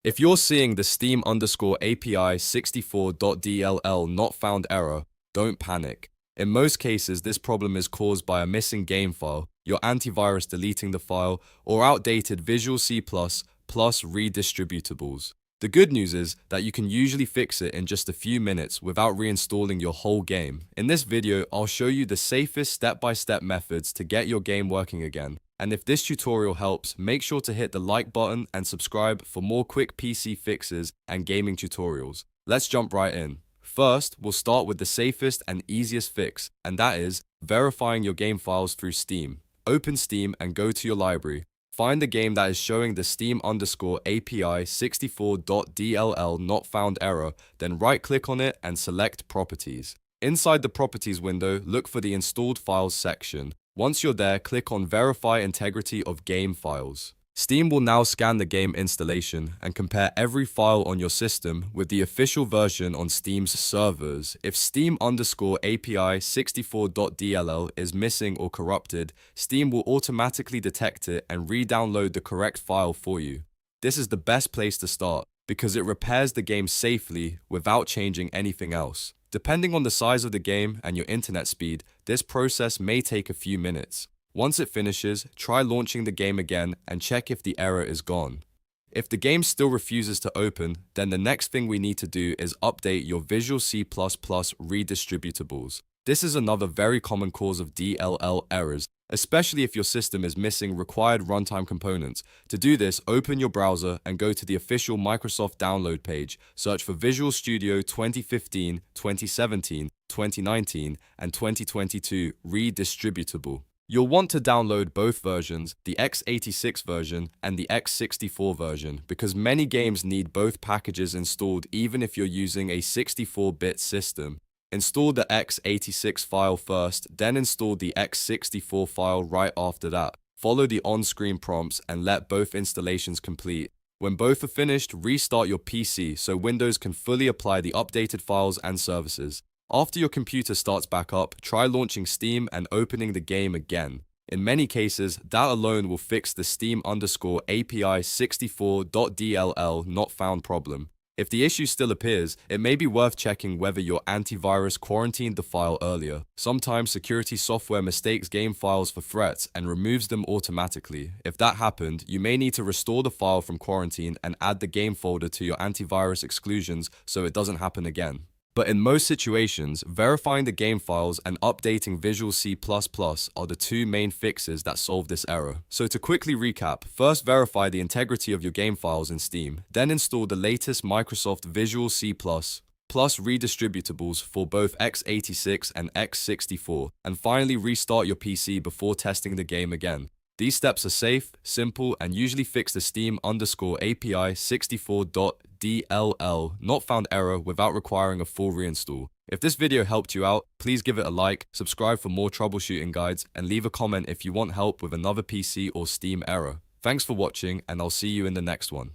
If you're seeing the Steam underscore API 64.dll not found error, don't panic. In most cases, this problem is caused by a missing game file, your antivirus deleting the file, or outdated Visual C++ redistributables. The good news is that you can usually fix it in just a few minutes without reinstalling your whole game. In this video, I'll show you the safest step-by-step methods to get your game working again. And if this tutorial helps, make sure to hit the like button and subscribe for more quick PC fixes and gaming tutorials. Let's jump right in. First, we'll start with the safest and easiest fix, and that is verifying your game files through Steam. Open Steam and go to your library. Find the game that is showing the Steam underscore API 64.dll not found error, then right-click on it and select Properties. Inside the Properties window, look for the Installed Files section. Once you're there, click on Verify Integrity of Game Files. Steam will now scan the game installation and compare every file on your system with the official version on Steam's servers. If Steam underscore API 64.dll is missing or corrupted, Steam will automatically detect it and re-download the correct file for you. This is the best place to start because it repairs the game safely without changing anything else. Depending on the size of the game and your internet speed, this process may take a few minutes. Once it finishes, try launching the game again and check if the error is gone. If the game still refuses to open, then the next thing we need to do is update your Visual C++ redistributables. This is another very common cause of DLL errors, especially if your system is missing required runtime components. To do this, open your browser and go to the official Microsoft download page. Search for Visual Studio 2015, 2017, 2019, and 2022 redistributable. You'll want to download both versions, the x86 version and the x64 version, because many games need both packages installed even if you're using a 64-bit system. Install the x86 file first, then install the x64 file right after that. Follow the on-screen prompts and let both installations complete. When both are finished, restart your PC so Windows can fully apply the updated files and services. After your computer starts back up, try launching Steam and opening the game again. In many cases, that alone will fix the Steam underscore API 64.dll not found problem. If the issue still appears, it may be worth checking whether your antivirus quarantined the file earlier. Sometimes security software mistakes game files for threats and removes them automatically. If that happened, you may need to restore the file from quarantine and add the game folder to your antivirus exclusions so it doesn't happen again. But in most situations, verifying the game files and updating Visual C++ are the two main fixes that solve this error. So to quickly recap, first verify the integrity of your game files in Steam, then install the latest Microsoft Visual C++ redistributables for both x86 and x64, and finally restart your PC before testing the game again. These steps are safe, simple, and usually fix the Steam underscore API 64.dll not found error without requiring a full reinstall. If this video helped you out, please give it a like, subscribe for more troubleshooting guides, and leave a comment if you want help with another PC or Steam error. Thanks for watching, and I'll see you in the next one.